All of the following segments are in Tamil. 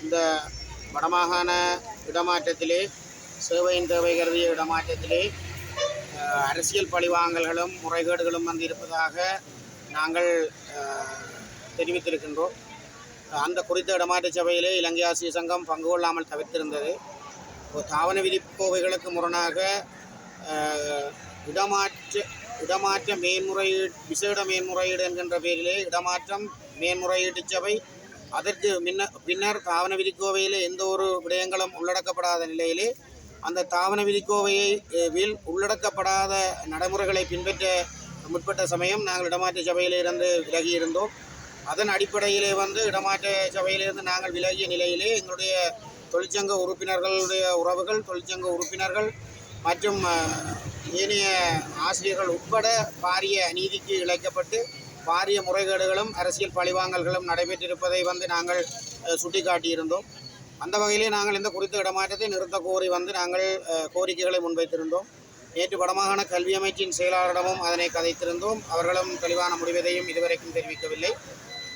இந்த வடமாகாண இடமாற்றத்திலே சேவையின் தேவை கருதிய இடமாற்றத்திலே அரசியல் பழிவாங்கல்களும் முறைகேடுகளும் வந்து இருப்பதாக நாங்கள் தெரிவித்திருக்கின்றோம். அந்த குறித்த இடமாற்ற சபையிலே இலங்கை ஆசிய சங்கம் பங்கு கொள்ளாமல் தவிர்த்திருந்தது. தாவன விதிக்கோவைகளுக்கு முரணாக இடமாற்ற மேன்முறையீடு விசேட மேன்முறையீடு என்கின்ற பேரிலே இடமாற்றம் மேன்முறையீட்டு சபை அதற்கு பின்னர் தாவன விதிக்கோவையிலே எந்த ஒரு விடயங்களும் உள்ளடக்கப்படாத நிலையிலே அந்த தாவன விதிக்கோவையில் உள்ளடக்கப்படாத நடைமுறைகளை பின்பற்ற முற்பட்ட சமயம் நாங்கள் இடமாற்ற சபையிலிருந்து விலகியிருந்தோம். அதன் அடிப்படையிலே இடமாற்ற சபையிலிருந்து நாங்கள் விலகிய நிலையிலே எங்களுடைய தொழிற்சங்க உறுப்பினர்களுடைய உறவுகள், தொழிற்சங்க உறுப்பினர்கள் மற்றும் ஏனைய ஆசிரியர்கள் உட்பட பாரிய அநீதிக்கு இழைக்கப்பட்டு பாரிய முறைகேடுகளும் அரசியல் பழிவாங்கல்களும் நடைபெற்றிருப்பதை நாங்கள் சுட்டிக்காட்டியிருந்தோம். அந்த வகையிலே நாங்கள் இந்த குறித்த இடமாற்றத்தை நிறுத்த கோரி நாங்கள் கோரிக்கைகளை முன்வைத்திருந்தோம். நேற்று வடமாகாண கல்வி அமைச்சின் செயலாளரிடமும் அதனை கதைத்திருந்தோம். அவர்களும் தெளிவான முடிவதையும் இதுவரைக்கும் தெரிவிக்கவில்லை.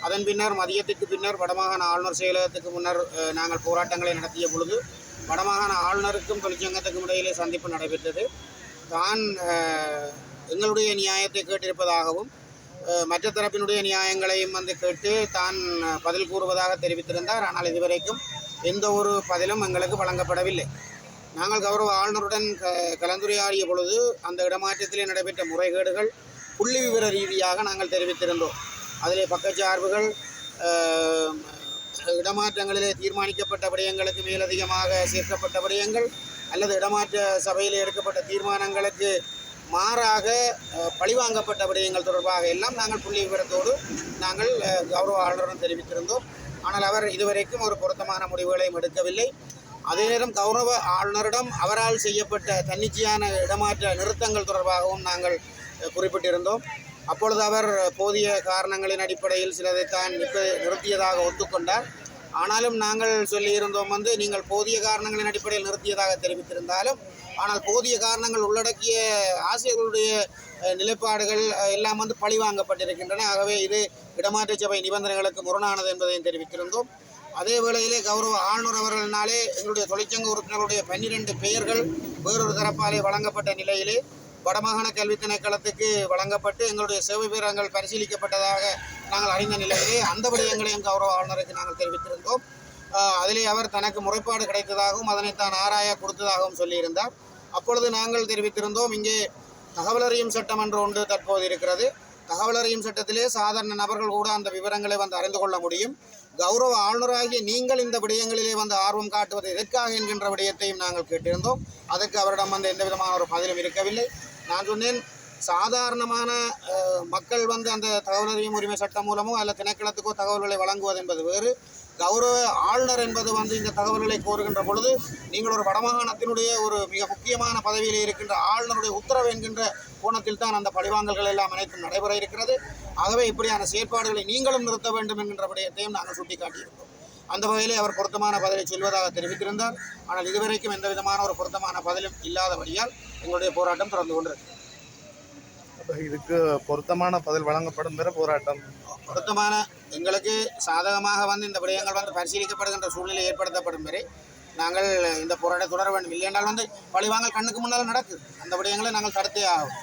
அதன் பின்னர் மதியத்திற்கு பின்னர் வடமாகாண ஆளுநர் செயலகத்துக்கு முன்னர் நாங்கள் போராட்டங்களை நடத்திய பொழுது வடமாகாண ஆளுநருக்கும் தொழிற்சங்கத்துக்கும் இடையிலே சந்திப்பு நடைபெற்றது. தான் எங்களுடைய நியாயத்தை கேட்டிருப்பதாகவும் மற்ற தரப்பினுடைய நியாயங்களையும் கேட்டு தான் பதில் கூறுவதாக தெரிவித்திருந்தார். ஆனால் இதுவரைக்கும் எந்த ஒரு பதிலும் எங்களுக்கு வழங்கப்படவில்லை. நாங்கள் கௌரவ ஆளுநருடன் கலந்துரையாடிய பொழுது அந்த இடமாற்றத்திலே நடைபெற்ற முறைகேடுகள் புள்ளி விவர ரீதியாக நாங்கள் தெரிவித்திருந்தோம். அதிலே பக்கச்சார்புகள், இடமாற்றங்களிலே தீர்மானிக்கப்பட்ட விடயங்களுக்கு மேலதிகமாக சேர்க்கப்பட்ட விடயங்கள் அல்லது இடமாற்ற சபையில் எடுக்கப்பட்ட தீர்மானங்களுக்கு மாறாக பழிவாங்கப்பட்ட விடயங்கள் தொடர்பாக எல்லாம் நாங்கள் புள்ளி விவரத்தோடு நாங்கள் கௌரவ ஆளுநருடன் தெரிவித்திருந்தோம். ஆனால் அவர் இதுவரைக்கும் ஒரு பொருத்தமான முடிவுகளையும் எடுக்கவில்லை. அதே நேரம் கௌரவ ஆளுநரிடம் அவரால் செய்யப்பட்ட தன்னிச்சையான இடமாற்ற நிறுத்தங்கள் தொடர்பாகவும் நாங்கள் குறிப்பிட்டிருந்தோம். அப்பொழுது அவர் போதிய காரணங்களின் அடிப்படையில் சிலதைத்தான் நிறுத்தியதாக ஒத்துக்கொண்டார். ஆனாலும் நாங்கள் சொல்லியிருந்தோம் நீங்கள் போதிய காரணங்களின் அடிப்படையில் நிறுத்தியதாக தெரிவித்திருந்தாலும் ஆனால் போதிய காரணங்கள் உள்ளடக்கிய ஆசிரியர்களுடைய நிலைப்பாடுகள் எல்லாம் பழிவாங்கப்பட்டிருக்கின்றன. ஆகவே இது இடமாற்ற சபை நிபந்தனைகளுக்கு முரணானது என்பதையும் தெரிவித்திருந்தோம். அதே வேளையிலே கௌரவ ஆளுநர் அவர்களினாலே எங்களுடைய தொழிற்சங்க உறுப்பினர்களுடைய 12 பெயர்கள் வேறொரு தரப்பாலே வழங்கப்பட்ட நிலையிலே வடமாகாண கல்வி திணைக்களத்துக்கு வழங்கப்பட்டு எங்களுடைய சேவை விவரங்கள் பரிசீலிக்கப்பட்டதாக நாங்கள் அறிந்த நிலையிலே அந்த விடயங்களையும் கௌரவ ஆளுநருக்கு நாங்கள் தெரிவித்திருந்தோம். அதிலே அவர் தனக்கு முறைப்பாடு கிடைத்ததாகவும் அதனை தான் ஆராய கொடுத்ததாகவும் சொல்லியிருந்தார். அப்பொழுது நாங்கள் தெரிவித்திருந்தோம், இங்கே தகவலறியும் சட்டம் என்று ஒன்று தற்போது இருக்கிறது. தகவலறியும் சட்டத்திலே சாதாரண நபர்கள் கூட அந்த விவரங்களை அறிந்து கொள்ள முடியும். கௌரவ ஆளுநராகிய நீங்கள் இந்த விடயங்களிலே ஆர்வம் காட்டுவது எதற்காக என்கின்ற விடயத்தையும் நாங்கள் கேட்டிருந்தோம். அதற்கு அவரிடம் எந்த விதமான ஒரு பதிலும் இருக்கவில்லை. நான் சொன்னேன், சாதாரணமான மக்கள் அந்த தகவலறியும் உரிமை சட்டம் மூலமோ அல்ல திணைக்களத்துக்கோ தகவல்களை வழங்குவது என்பது வேறு. கௌரவ ஆளுநர் என்பது இந்த தகவல்களை கோருகின்ற பொழுது நீங்கள் ஒரு வடமாகாணத்தினுடைய ஒரு மிக முக்கியமான பதவியில் இருக்கின்ற ஆளுநருடைய உத்தரவு என்கின்ற கோணத்தில் தான் அந்த பழிவாங்கல்கள் எல்லாம் அனைத்தும் நடைபெற இருக்கிறது. ஆகவே இப்படியான செயற்பாடுகளை நீங்களும் நிறுத்த வேண்டும் என்கின்ற விடயத்தையும் நாங்கள் சுட்டிக்காட்டியிருந்தோம். அந்த வகையிலே அவர் பொருத்தமான பதிலை சொல்வதாக தெரிவித்திருந்தார். ஆனால் இதுவரைக்கும் எந்த விதமான ஒரு பொருத்தமான பதிலும் இல்லாதபடியால் எங்களுடைய போராட்டம் தொடர்ந்து கொண்டிருக்கிறது. இதுக்கு பொருத்தமான பதில் வழங்கப்படும் பெற போராட்டம் பொருத்தமான எங்களுக்கு சாதகமாக இந்த விடயங்கள் பரிசீலிக்கப்படுகின்ற சூழ்நிலை ஏற்படுத்தப்படும் வரை நாங்கள் இந்த போராட்டத்தை தொடர வேண்டும். இல்லை என்றால் பழிவாங்கல் கண்ணுக்கு முன்னால் நடக்குது. அந்த விடயங்களை நாங்கள் தடுத்தே ஆகும்.